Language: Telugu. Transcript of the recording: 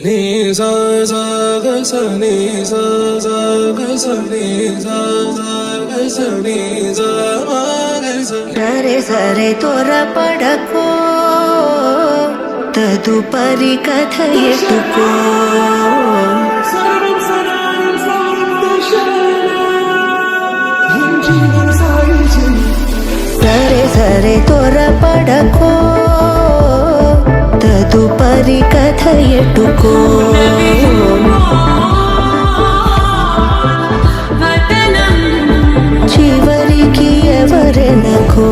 నీ సా సా గ స నీ సా సా గ స నీ సా సా గ స నీ సా మా గ స. సరే సరే త్వరపడకో, తదుపరి కథ ఎటుకో. సరే సరే త్వరపడకో, తదుపరి కథ ఎటుకో. చివరికి ఎవరెనకో.